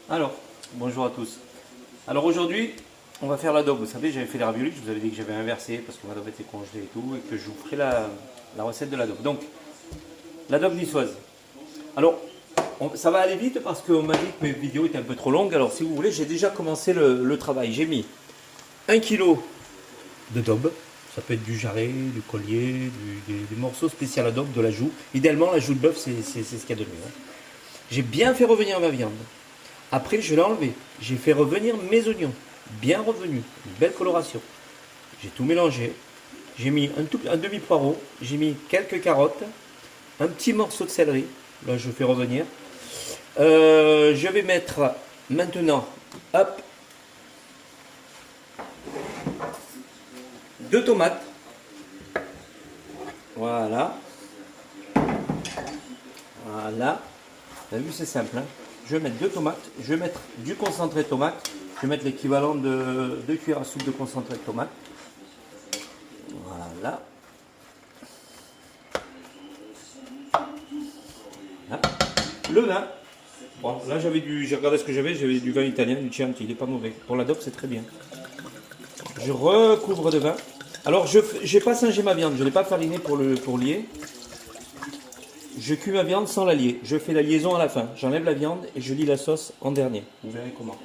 Alors, bonjour à tous. Alors aujourd'hui, on va faire l'adobe. Vous savez, j'avais fait les raviolis, je vous avais dit que j'avais inversé parce que l'adobe était congelé et tout, et que je vous ferai la recette de l'adobe. Donc, l'adobe niçoise. Alors, ça va aller vite parce qu'on m'a dit que mes vidéos étaient un peu trop longues. Alors, si vous voulez, j'ai déjà commencé le travail. J'ai mis 1 kg de daube. Ça peut être du jarret, du collier, des morceaux spéciaux adobe, de la joue. Idéalement, la joue de bœuf, c'est ce qu'il y a de mieux, hein. J'ai bien fait revenir ma viande. Après, je l'ai enlevé. J'ai fait revenir mes oignons. Bien revenus. Une belle coloration. J'ai tout mélangé. J'ai mis un demi-poireau. J'ai mis quelques carottes. Un petit morceau de céleri. Là, je fais revenir. Je vais mettre maintenant, hop, 2 tomates. Voilà. Voilà. Vous avez vu, c'est simple, hein. Je vais mettre 2 tomates. Je vais mettre du concentré de tomate. Je vais mettre l'équivalent de 2 cuillères à soupe de concentré de tomate. Voilà. Là. Le vin. Bon, là j'ai regardé ce que j'avais du vin italien, du Chianti, il n'est pas mauvais. Pour l'adobe, c'est très bien. Je recouvre de vin. Alors, je n'ai pas singé ma viande, je ne l'ai pas farinée pour lier. Je cuis ma viande sans la lier. Je fais la liaison à la fin. J'enlève la viande et je lie la sauce en dernier. Vous verrez comment.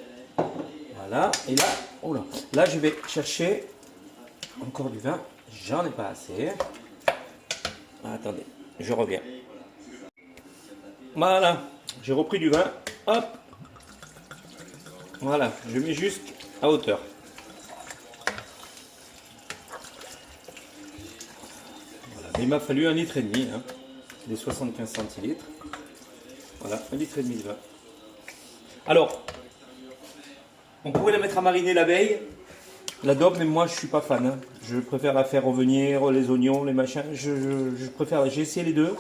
Voilà. Et là, oh là, je vais chercher encore du vin. J'en ai pas assez. Attendez, je reviens. Voilà. J'ai repris du vin. Hop. Voilà. Je mets juste à hauteur. Voilà. Il m'a fallu 1,5 litre, hein, des 75 centilitres. Voilà, 1,5 litre de vin. Alors, on pourrait la mettre à mariner la veille, l'adobe, mais moi je suis pas fan, hein. Je préfère la faire revenir, les oignons, les machins. Je préfère, j'ai essayé les deux.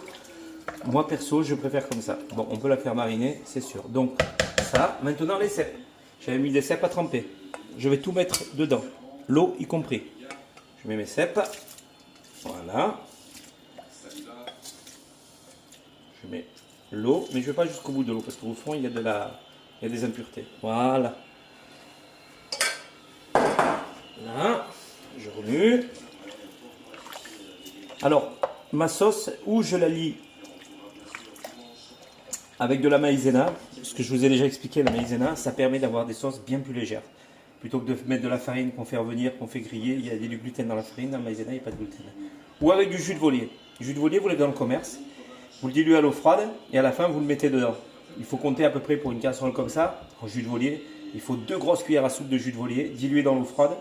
Moi perso, je préfère comme ça. Bon, on peut la faire mariner, c'est sûr. Donc, ça, maintenant les cèpes. J'avais mis des cèpes à tremper. Je vais tout mettre dedans, l'eau y compris. Je mets mes cèpes. Voilà. Je mets l'eau, mais je ne vais pas jusqu'au bout de l'eau parce qu'au fond il y a des impuretés. Voilà. Là, je remue. Alors, ma sauce, où je la lie avec de la maïzena, ce que je vous ai déjà expliqué, la maïzena, ça permet d'avoir des sauces bien plus légères. Plutôt que de mettre de la farine qu'on fait revenir, qu'on fait griller, il y a du gluten dans la farine, dans la maïzena, il n'y a pas de gluten. Ou avec du jus de volier. Le jus de volier, vous l'avez dans le commerce. Vous le diluez à l'eau froide et à la fin, vous le mettez dedans. Il faut compter à peu près pour une casserole comme ça, en jus de volier. Il faut 2 grosses cuillères à soupe de jus de volier, dilué dans l'eau froide.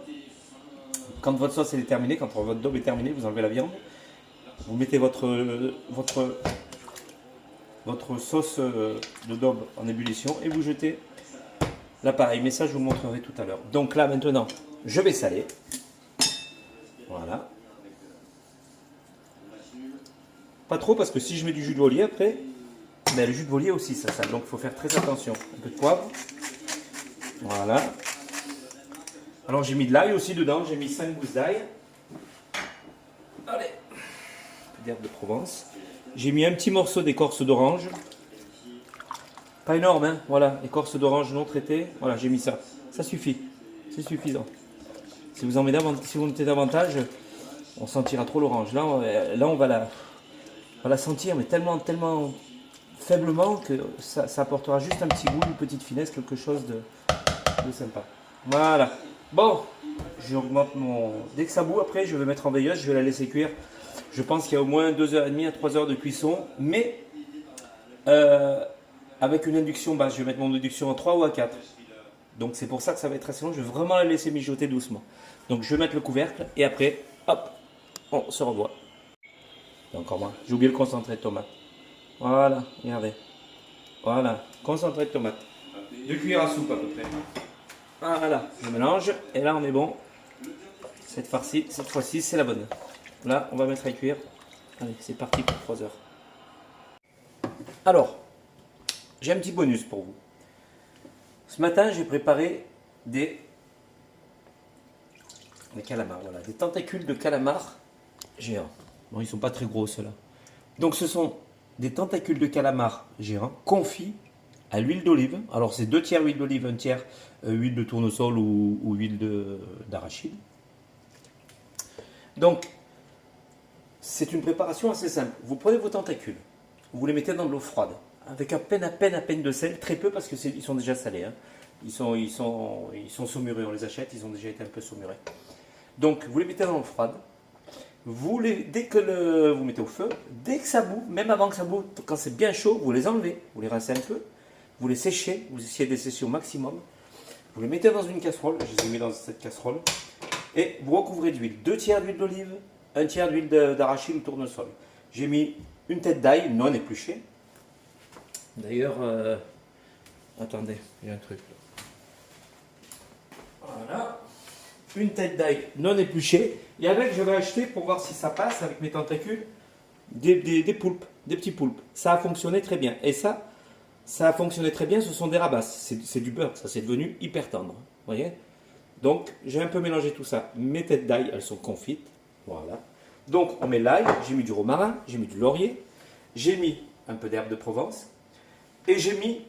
Quand votre sauce est terminée, quand votre daube est terminée, vous enlevez la viande. Vous mettez votre sauce de daube en ébullition et vous jetez l'appareil. Mais ça, je vous le montrerai tout à l'heure. Donc là, maintenant, je vais saler. Voilà. Pas trop parce que si je mets du jus de volier après, ben, le jus de volier aussi ça sale. Donc il faut faire très attention. Un peu de poivre. Voilà. Alors j'ai mis de l'ail aussi dedans. J'ai mis 5 gousses d'ail. Allez. Un peu d'herbe de Provence. J'ai mis un petit morceau d'écorce d'orange. Pas énorme, hein. Voilà. Écorce d'orange non traitée. Voilà, j'ai mis ça. Ça suffit. C'est suffisant. Si vous en mettez davantage, on sentira trop l'orange. Là, on va la sentir, mais tellement faiblement que ça apportera juste un petit goût, une petite finesse, quelque chose de sympa. Voilà. Bon, j'augmente mon... Dès que ça bout, après, je vais mettre en veilleuse, je vais la laisser cuire. Je pense qu'il y a au moins 2h30 à 3h de cuisson, mais avec une induction basse. Je vais mettre mon induction à 3 ou à 4. Donc c'est pour ça que ça va être assez long. Je vais vraiment la laisser mijoter doucement. Donc je vais mettre le couvercle et après, hop, on se revoit. Encore moins. J'ai oublié le concentré de tomate. Voilà, regardez. Voilà, concentré de tomate. 2 cuillères à soupe à peu près. Voilà, je mélange et là on est bon. Cette fois-ci, c'est la bonne. Là, on va mettre à cuire. Allez, c'est parti pour 3 heures. Alors, j'ai un petit bonus pour vous. Ce matin, j'ai préparé des calamars, voilà, des tentacules de calamar géants. Bon, ils sont pas très gros ceux-là. Donc ce sont des tentacules de calamar géants confits à l'huile d'olive. Alors c'est 2 tiers huile d'olive, 1 tiers huile de tournesol ou huile d'arachide. Donc c'est une préparation assez simple. Vous prenez vos tentacules, vous les mettez dans de l'eau froide, avec à peine de sel, très peu parce qu'ils sont déjà salés. Hein. Ils sont saumurés, on les achète, ils ont déjà été un peu saumurés. Donc vous les mettez dans l'eau froide. Dès que vous mettez au feu, dès que ça bout, même avant que ça bout, quand c'est bien chaud, vous les enlevez, vous les rincez un peu, vous les séchez, vous essayez de les sécher au maximum. Vous les mettez dans une casserole, je les ai mis dans cette casserole, et vous recouvrez d'huile. 2 tiers d'huile d'olive, 1 tiers d'huile d'arachide ou tournesol. J'ai mis une tête d'ail non épluchée. D'ailleurs, attendez, il y a un truc là. Voilà. Une tête d'ail non épluchée. Et avec, je vais acheter, pour voir si ça passe avec mes tentacules, des poulpes, des petits poulpes. Ça a fonctionné très bien. Et ça a fonctionné très bien, ce sont des rabasses. C'est du beurre, ça c'est devenu hyper tendre. Vous voyez? Donc, j'ai un peu mélangé tout ça. Mes têtes d'ail, elles sont confites. Voilà. Donc, on met l'ail, j'ai mis du romarin, j'ai mis du laurier, j'ai mis un peu d'herbe de Provence et j'ai mis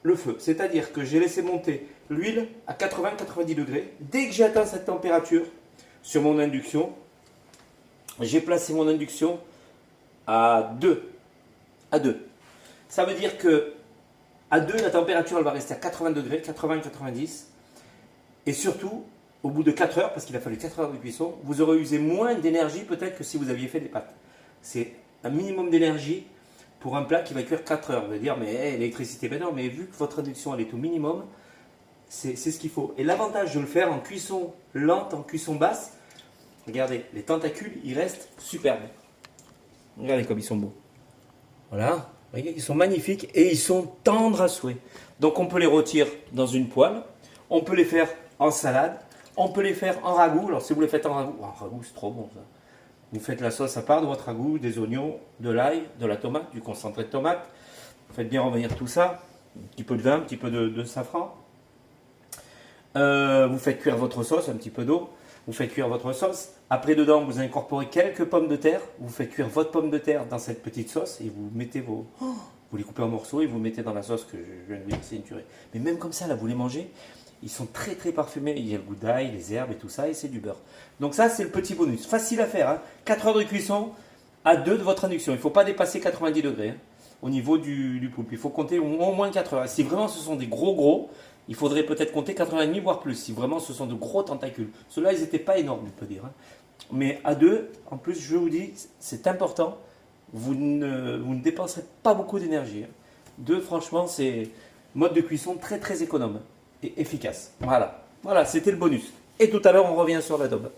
le feu. C'est-à-dire que j'ai laissé monter l'huile à 80-90 degrés. Dès que j'ai atteint cette température sur mon induction, j'ai placé mon induction à 2. À 2. Ça veut dire que à 2, la température elle va rester à 80 degrés, 80-90. Et surtout, au bout de 4 heures, parce qu'il a fallu 4 heures de cuisson, vous aurez usé moins d'énergie peut-être que si vous aviez fait des pâtes. C'est un minimum d'énergie pour un plat qui va cuire 4 heures. Vous allez dire, mais l'électricité, ben non, mais vu que votre induction elle est au minimum, c'est ce qu'il faut. Et l'avantage de le faire en cuisson lente, en cuisson basse, regardez, les tentacules, ils restent superbes. Regardez comme ils sont beaux. Voilà, voyez, ils sont magnifiques et ils sont tendres à souhait. Donc on peut les rôtir dans une poêle, on peut les faire en salade, on peut les faire en ragoût. Alors si vous les faites en ragoût c'est trop bon ça. Vous faites la sauce à part de votre ragoût, des oignons, de l'ail, de la tomate, du concentré de tomate. Vous faites bien revenir tout ça, un petit peu de vin, un petit peu de safran. Vous faites cuire votre sauce, un petit peu d'eau. Vous faites cuire votre sauce. Après, dedans, vous incorporez quelques pommes de terre. Vous faites cuire votre pomme de terre dans cette petite sauce et vous mettez vous les coupez en morceaux et vous mettez dans la sauce que je viens de vous dire, c'est une tuerie. Mais même comme ça, là, vous les mangez. Ils sont très très parfumés. Il y a le goût d'ail, les herbes et tout ça, et c'est du beurre. Donc ça, c'est le petit bonus. Facile à faire. Hein. 4 heures de cuisson à 2 de votre induction. Il ne faut pas dépasser 90 degrés hein, au niveau du poulpe. Il faut compter au moins 4 heures. Et si vraiment ce sont des gros, il faudrait peut-être compter 4h30, voire plus, si vraiment ce sont de gros tentacules. Ceux-là, ils n'étaient pas énormes, on peut dire. Hein. Mais à 2, en plus, je vous dis, c'est important, vous ne dépenserez pas beaucoup d'énergie. Hein. 2, franchement, c'est mode de cuisson très très économe et efficace. Voilà, c'était le bonus. Et tout à l'heure, on revient sur l'adobe.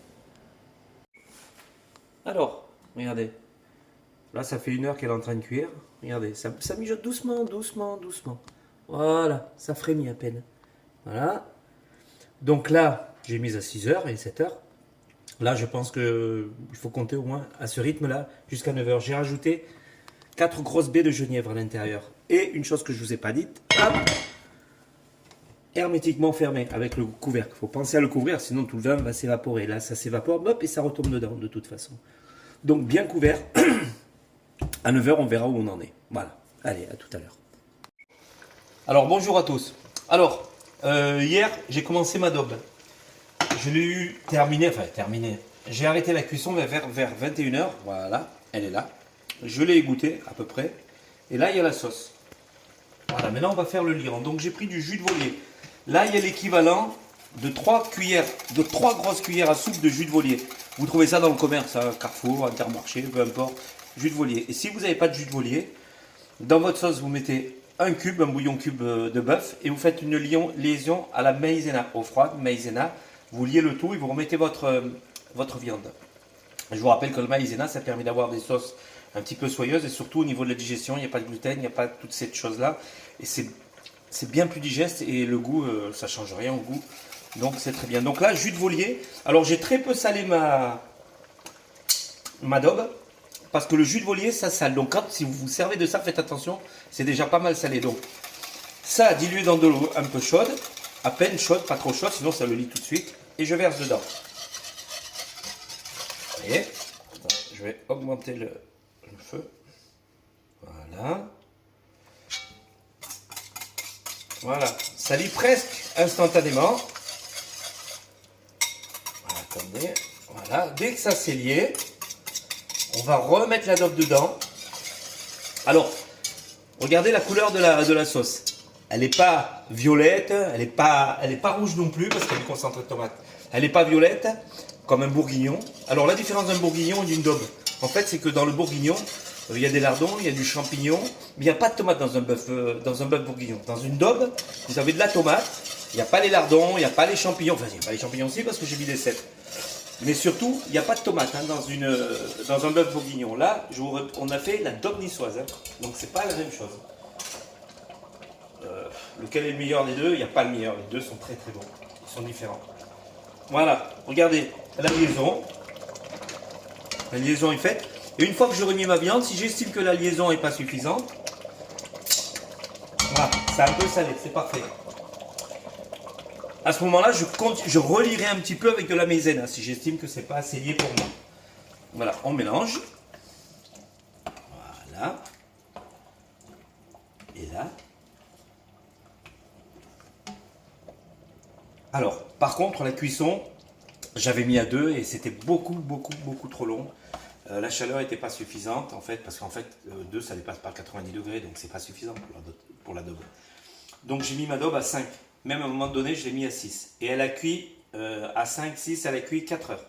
Alors, regardez. Là, ça fait 1 heure qu'elle est en train de cuire. Regardez, ça mijote doucement. Voilà, ça frémit à peine. Voilà. Donc là, j'ai mis à 6h et 7h. Là, je pense qu'il faut compter au moins à ce rythme-là jusqu'à 9h. J'ai rajouté 4 grosses baies de genièvre à l'intérieur. Et une chose que je ne vous ai pas dite, hop, hermétiquement fermé avec le couvercle. Il faut penser à le couvrir, sinon tout le vin va s'évaporer. Là, ça s'évapore, hop, et ça retombe dedans de toute façon. Donc bien couvert. À 9h, on verra où on en est. Voilà. Allez, à tout à l'heure. Alors, bonjour à tous. Alors, hier, j'ai commencé ma daube. Je l'ai eu terminé. J'ai arrêté la cuisson vers 21h. Voilà, elle est là. Je l'ai égouttée à peu près. Et là, il y a la sauce. Voilà, maintenant, on va faire le liant. Donc, j'ai pris du jus de volier. Là, il y a l'équivalent de 3 grosses cuillères à soupe de jus de volier. Vous trouvez ça dans le commerce, hein, Carrefour, Intermarché, peu importe. Jus de volier. Et si vous n'avez pas de jus de volier, dans votre sauce, vous mettez un bouillon cube de bœuf et vous faites une liaison à la maïzena, eau froide, maïzena. Vous liez le tout et vous remettez votre viande. Je vous rappelle que le maïzena, ça permet d'avoir des sauces un petit peu soyeuses et surtout au niveau de la digestion, il n'y a pas de gluten, il n'y a pas toutes ces choses-là. Et c'est bien plus digeste et le goût, ça ne change rien au goût. Donc c'est très bien. Donc là, jus de volier. Alors j'ai très peu salé ma daube. Parce que le jus de volier, ça sale. Donc si vous vous servez de ça, faites attention, c'est déjà pas mal salé. Donc ça, dilué dans de l'eau un peu chaude, à peine chaude, pas trop chaude, sinon ça le lit tout de suite. Et je verse dedans. Vous voyez, je vais augmenter le feu. Voilà. Voilà, ça lie presque instantanément. Voilà, attendez. Voilà, dès que ça s'est lié, on va remettre l'adobe dedans. Alors, regardez la couleur de la sauce. Elle n'est pas violette, elle n'est pas rouge non plus parce qu'elle est concentrée de tomate. Elle n'est pas violette comme un bourguignon. Alors la différence d'un bourguignon et d'une daube, en fait, c'est que dans le bourguignon, il y a des lardons, il y a du champignon, mais il n'y a pas de tomate dans un bœuf bourguignon. Dans une daube, vous avez de la tomate, il n'y a pas les lardons, il n'y a pas les champignons. Enfin, il n'y a pas les champignons aussi parce que j'ai mis des cèpes. Mais surtout, il n'y a pas de tomate hein, dans un bœuf bourguignon. Là, on a fait la daube niçoise, hein, donc c'est pas la même chose. Lequel est le meilleur des deux? Il n'y a pas le meilleur, les deux sont très très bons, ils sont différents. Voilà, regardez la liaison. La liaison est faite. Et une fois que j'aurai mis ma viande, si j'estime que la liaison n'est pas suffisante, voilà, c'est un peu salé, c'est parfait. À ce moment-là, je relirai un petit peu avec de la maïzena si j'estime que c'est pas assez lié pour moi. Voilà, on mélange. Voilà. Et là. Alors, par contre, la cuisson, j'avais mis à 2 et c'était beaucoup trop long. La chaleur n'était pas suffisante en fait, parce qu'en fait 2 ça dépasse pas 90 degrés, donc c'est pas suffisant pour l'adobe. Donc j'ai mis ma daube à 5, même à un moment donné je l'ai mis à 6. Et elle a cuit à 5, 6, elle a cuit 4 heures.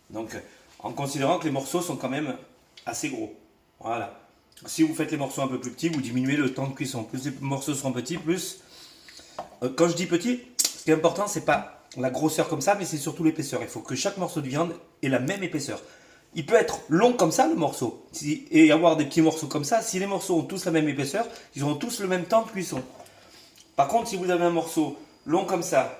Donc en considérant que les morceaux sont quand même assez gros. Voilà. Si vous faites les morceaux un peu plus petits, vous diminuez le temps de cuisson. Plus les morceaux seront petits, plus... quand je dis petit, ce qui est important, c'est pas la grosseur comme ça, mais c'est surtout l'épaisseur. Il faut que chaque morceau de viande ait la même épaisseur. Il peut être long comme ça, le morceau, et avoir des petits morceaux comme ça. Si les morceaux ont tous la même épaisseur, ils auront tous le même temps de cuisson. Par contre, si vous avez un morceau long comme ça,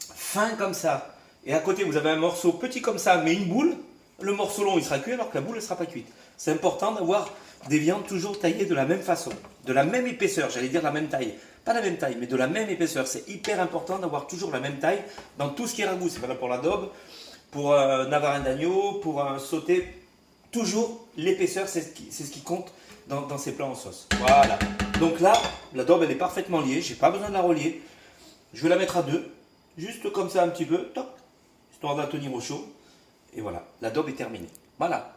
fin comme ça, et à côté vous avez un morceau petit comme ça, mais une boule, le morceau long il sera cuit alors que la boule ne sera pas cuite. C'est important d'avoir des viandes toujours taillées de la même façon, de la même épaisseur, j'allais dire la même taille. Pas la même taille, mais de la même épaisseur. C'est hyper important d'avoir toujours la même taille dans tout ce qui est ragoût. C'est valable pour l'adobe, pour un navarin d'agneau, pour un sauté. Toujours l'épaisseur, c'est ce qui compte dans ces plats en sauce. Voilà. Donc là, l'adobe elle est parfaitement liée. J'ai pas besoin de la relier. Je vais la mettre à 2, juste comme ça un petit peu, toc, histoire de la tenir au chaud. Et voilà, l'adobe est terminée. Voilà.